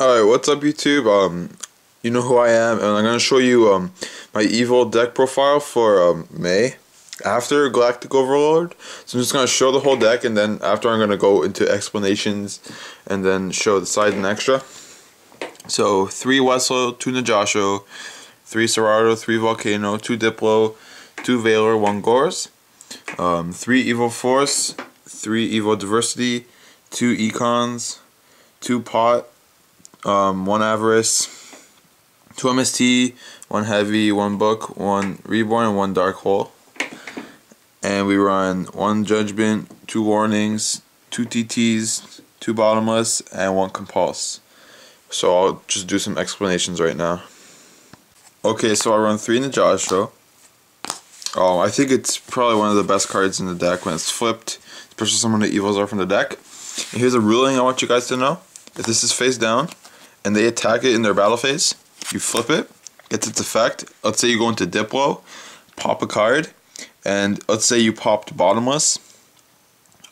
Alright, what's up YouTube? You know who I am, and I'm gonna show you my evil deck profile for May after Galactic Overlord. So I'm just gonna show the whole deck, and then after I'm gonna go into explanations and then show the side and extra. So 3 Wessel, 2 Yugioh, 3 Serato, 3 Volcano, 2 Diplo, 2 Valor, 1 Gores, 3 Evil Force, 3 evo-diversity, 2 Econs, 2 Pot, 1 Avarice, 2 MST, 1 Heavy, 1 Book, 1 Reborn, and 1 Dark Hole. And we run 1 Judgment, 2 Warnings, 2 TTs, 2 Bottomless, and 1 Compulse. So I'll just do some explanations right now. Okay, so I run 3 Yugioh. I think it's probably one of the best cards in the deck when it's flipped, especially some of the evils are from the deck. And here's a ruling I want you guys to know. If this is face down, and they attack it in their battle phase, you flip it, gets its effect. Let's say you go into Diplo, pop a card, and let's say you popped Bottomless.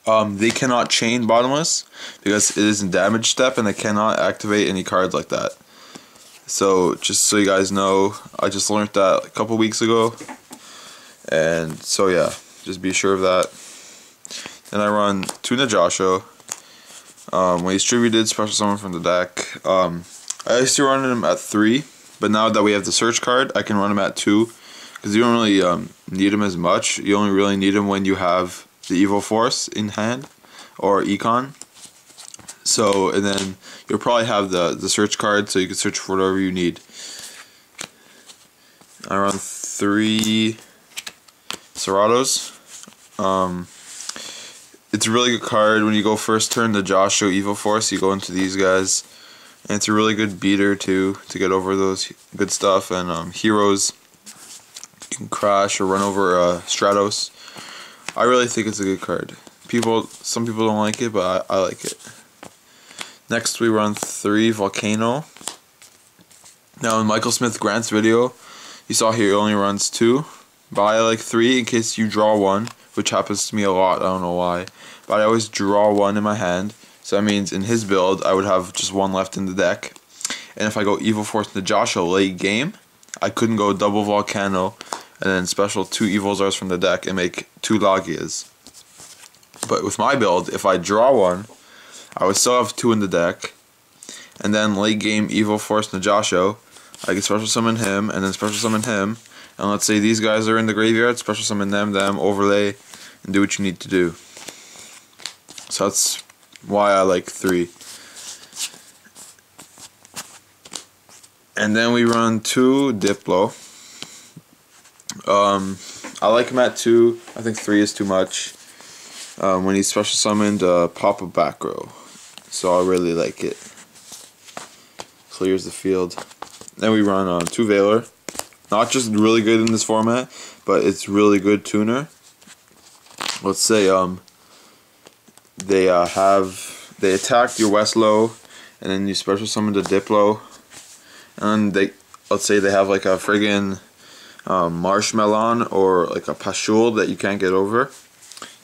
They cannot chain Bottomless because it is in damage step, and they cannot activate any cards like that. So just so you guys know, I just learned that a couple weeks ago, and so yeah, just be sure of that. Then I run 2 Yugioh. When he's distributed, special summon from the deck. I used to run him at 3, but now that we have the search card, I can run him at 2, because you don't really need him as much. You only really need him when you have the Evil Force in hand, or Econ. So, and then you'll probably have the search card, so you can search for whatever you need. I run 3 Seratos. It's a really good card. When you go first turn the Yugioh Evil Force, you go into these guys. And it's a really good beater too, to get over those good stuff. And heroes, you can crash or run over Stratos. I really think it's a good card. Some people don't like it, but I like it. Next we run 3 Volcano. Now in Michael Smith Grant's video, you saw he only runs 2. But I like 3 in case you draw 1, which happens to me a lot, I don't know why. But I always draw 1 in my hand, so that means in his build I would have just 1 left in the deck. And if I go Evil Force Yugioh late game, I couldn't go double Volcano and then special 2 Evols from the deck and make 2 Lagias. But with my build, if I draw 1, I would still have 2 in the deck, and then late game Evil Force Yugioh, I can special summon him and then special summon him. And let's say these guys are in the graveyard, special summon them, overlay, and do what you need to do. So that's why I like 3. And then we run 2 Diplo. I like him at 2. I think 3 is too much. When he's special summoned, pop a back row. So I really like it. Clears the field. Then we run 2 Valor. Not just really good in this format, but it's really good tuner. Let's say they attacked your Westlow, and then you special summon the Diplo, and let's say they have like a friggin' Marshmallow or like a Pashul that you can't get over.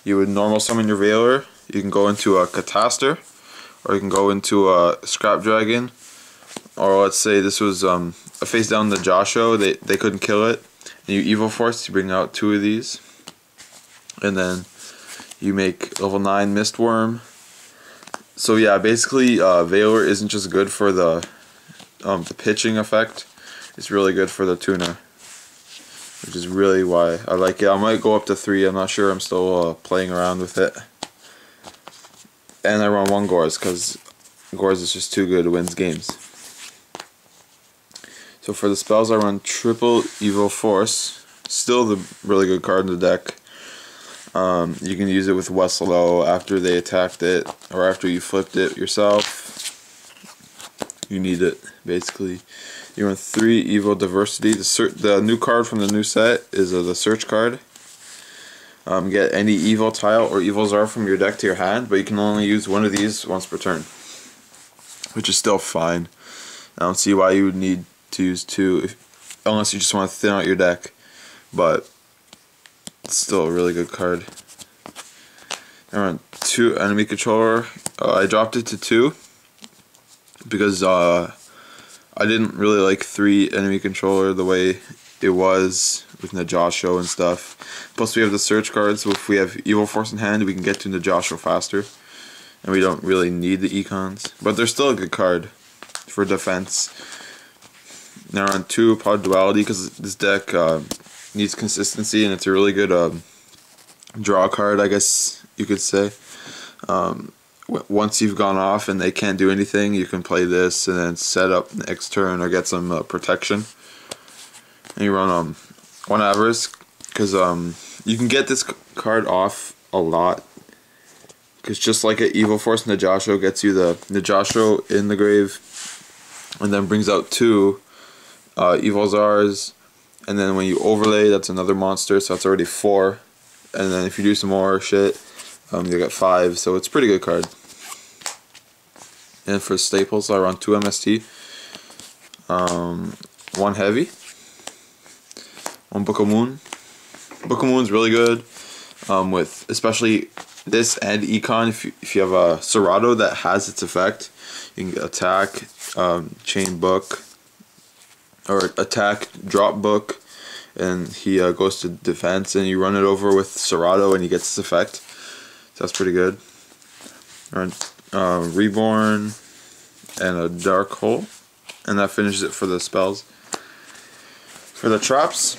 You would normal summon your Valor. You can go into a Catastor, or you can go into a Scrap Dragon. Or let's say this was a face down the Yugioh, they couldn't kill it. And you Evil Force to bring out 2 of these. And then you make level 9 Mistworm. So yeah, basically Valor isn't just good for the pitching effect. It's really good for the tuner. Which is really why I like it. I might go up to 3, I'm not sure, I'm still playing around with it. And I run 1 Gores, because Gores is just too good, it wins games. So for the spells, I run triple Evil Force. Still the really good card in the deck. You can use it with Wesselo after they attacked it, or after you flipped it yourself. You need it, basically. You run 3 evo-diversity. The new card from the new set is the search card. Get any evil tile or evil czar from your deck to your hand, but you can only use 1 of these once per turn, which is still fine. I don't see why you would need to use 2 unless you just want to thin out your deck, but it's still a really good card. I run 2 enemy controller. I dropped it to 2 because I didn't really like 3 enemy controller the way it was with Yugioh and stuff. Plus we have the search cards, so if we have Evil Force in hand, we can get to Yugioh faster. And we don't really need the econs. But they're still a good card for defense. Now on 2, Pod Duality, because this deck needs consistency, and it's a really good draw card, I guess you could say. Once you've gone off and they can't do anything, you can play this and then set up next turn or get some protection. And you run 1 Avarice, because you can get this card off a lot. Because just like an Evil Force Yugioh gets you the Yugioh in the grave, and then brings out 2 Evols, and then when you overlay, that's another monster, so that's already 4. And then if you do some more shit, you get 5, so it's a pretty good card. And for staples, I run 2 MST, 1 heavy, 1 Book of Moon. Book of Moon's really good, with especially this and econ. If you have a Serato that has its effect, you can get attack, chain book, or attack, drop book, and he goes to defense, and you run it over with Serato and he gets this effect. So that's pretty good. Reborn and a Dark Hole, and that finishes it for the spells. For the traps,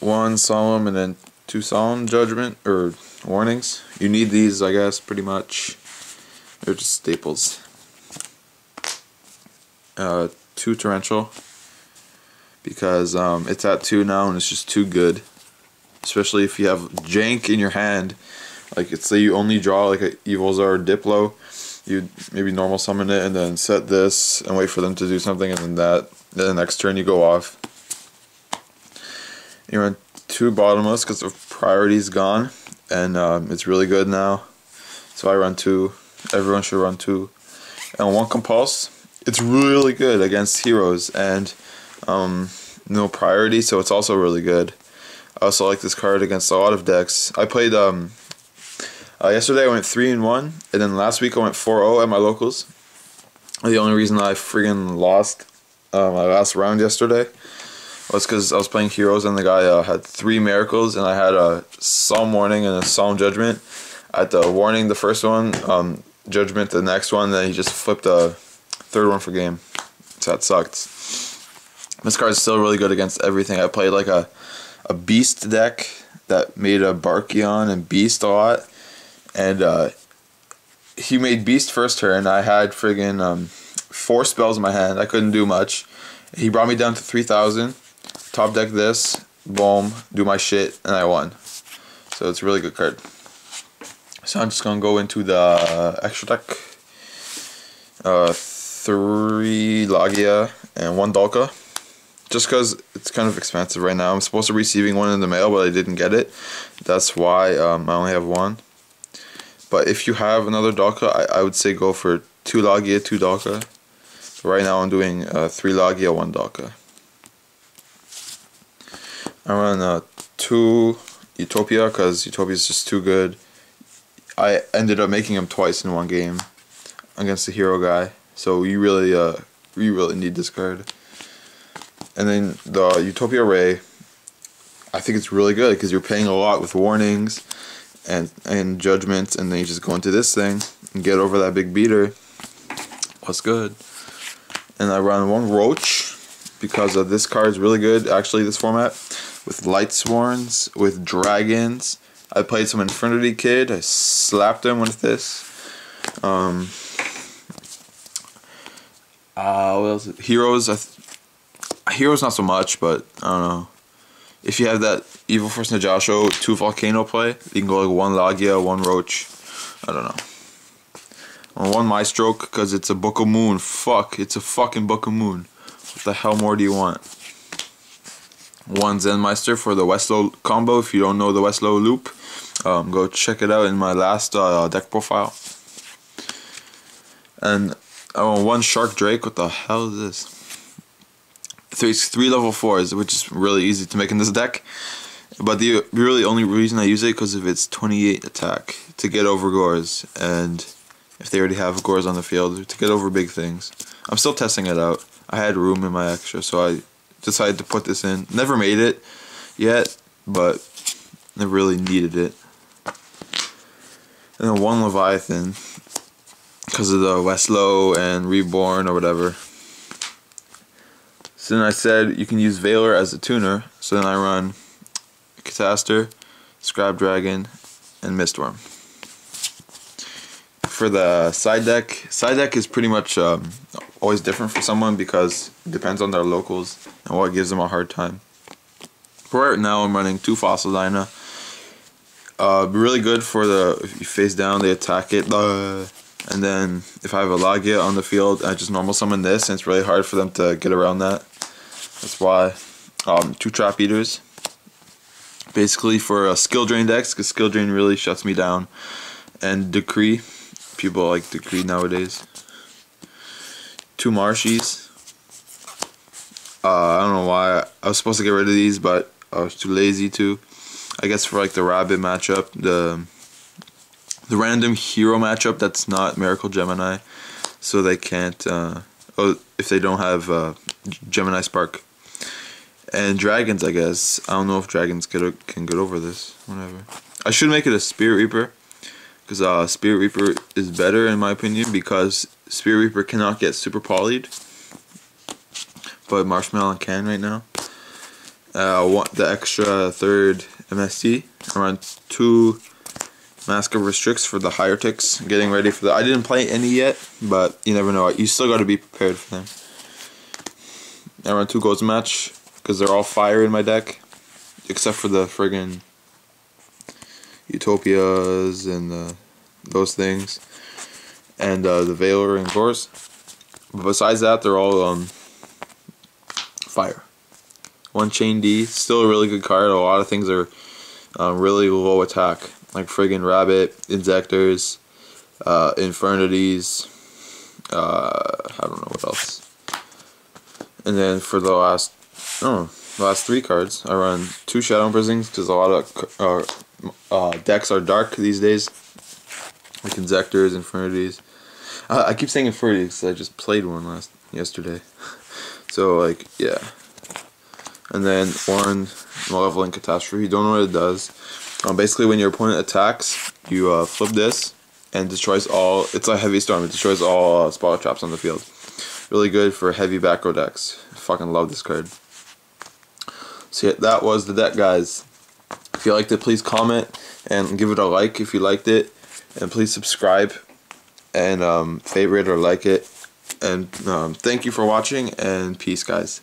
1 Solemn and then 2 Solemn Judgment, or warnings. You need these, I guess, pretty much. They're just staples. 2 Torrential, because it's at 2 now and it's just too good. Especially if you have jank in your hand. Like, say you only draw like a Evols or Diplo, you maybe normal summon it and then set this and wait for them to do something, and then then the next turn you go off. You run 2 Bottomless because the priority's gone, and it's really good now. So I run 2. Everyone should run 2. And 1 Compulse. It's really good against heroes and no priority, so it's also really good. I also like this card against a lot of decks. I played yesterday I went 3-1, and then last week I went 4-0 at my locals. The only reason I friggin' lost my last round yesterday was because I was playing heroes and the guy had 3 miracles, and I had a Psalm Warning and a Psalm Judgment. At the Warning, the first one, Judgment, the next one, then he just flipped a 3rd one for game. So that sucked. This card is still really good against everything. I played like a Beast deck that made a Barkion and Beast a lot, and he made Beast first turn. I had friggin' 4 spells in my hand. I couldn't do much. He brought me down to 3,000. Top deck this, boom, do my shit, and I won. So it's a really good card. So I'm just gonna go into the extra deck. 3 Lagia and 1 Dalka. Just because it's kind of expensive right now. I'm supposed to be receiving 1 in the mail, but I didn't get it. That's why I only have 1. But if you have another Dalka, I would say go for 2 Lagia, 2 Dalka. So right now I'm doing 3 Lagia, 1 Dalka. I run 2 Utopia because Utopia is just too good. I ended up making him twice in 1 game against the hero guy. So you really need this card. And then the Utopia Ray, I think it's really good because you're paying a lot with warnings and judgments, and then you just go into this thing and get over that big beater. What's good? And I run 1 Roach because this card is really good, actually, this format, with Light Sworns, with Dragons. I played some Infinity Kid. I slapped him with this. What else? Heroes. Heroes not so much, but I don't know. If you have that Evil Force Yugioh 2 Volcano play, you can go like 1 Lagia, 1 Roach. I don't know. Or 1 Maestroke because it's a Book of Moon. Fuck, it's a fucking Book of Moon. What the hell more do you want? 1 Zenmeister for the Westlow combo. If you don't know the Westlow loop, go check it out in my last deck profile. And I want 1 Shark Drake. What the hell is this? 3 level 4s, which is really easy to make in this deck. But the really only reason I use it because of its 28 attack to get over Gores, and if they already have Gores on the field to get over big things. I'm still testing it out. I had room in my extra, so I decided to put this in. Never made it yet, but I really needed it. And then one Leviathan, because of the Westlow and Reborn or whatever. So then I said you can use Valor as a tuner, so then I run Cataster, Scrap Dragon, and Mistworm. For the side deck is pretty much always different for someone because it depends on their locals and what gives them a hard time. For right now, I'm running 2 Fossil Dyna. Really good for if you face down, they attack it. And then if I have a Logia on the field, I just normal summon this, and it's really hard for them to get around that. That's why 2 Trap Eaters. Basically for skill drain decks, because skill drain really shuts me down. And Decree. People like Decree nowadays. 2 Marshies. I don't know why I was supposed to get rid of these, but I was too lazy to. I guess for like the Rabbit matchup, the random hero matchup that's not Miracle Gemini, so they can't. If they don't have Gemini Spark. And dragons, I guess. I don't know if dragons can get over this. Whatever. I should make it a Spirit Reaper. Because Spirit Reaper is better in my opinion. Because Spirit Reaper cannot get super polyed. But Marshmallow can right now. Want the extra 3rd MST. Around 2 Mask of Restricts for the higher ticks. Getting ready for I didn't play any yet. But you never know. You still got to be prepared for them. I run 2 Ghost Match. Because they're all fire in my deck, except for the friggin' Utopias and those things, and the Valor and Gores. But besides that, they're all fire. 1 Chain D, still a really good card. A lot of things are really low attack, like friggin' Rabbit, Insectors, Infernities. I don't know what else. And then for the last 3 cards, I run 2 Shadow Imprisonings because a lot of decks are dark these days, like Insectors, Infernities. I keep saying Infernities because I just played one yesterday. So like yeah, and then 1 Malevolent Catastrophe. You don't know what it does. Basically, when your opponent attacks, you flip this and destroys all. It's like Heavy Storm. It destroys all Spell Traps on the field. Really good for heavy back row decks. I fucking love this card. So yeah, that was the deck, guys. If you liked it, please comment and give it a like if you liked it, and please subscribe and favorite or like it. And thank you for watching, and peace, guys.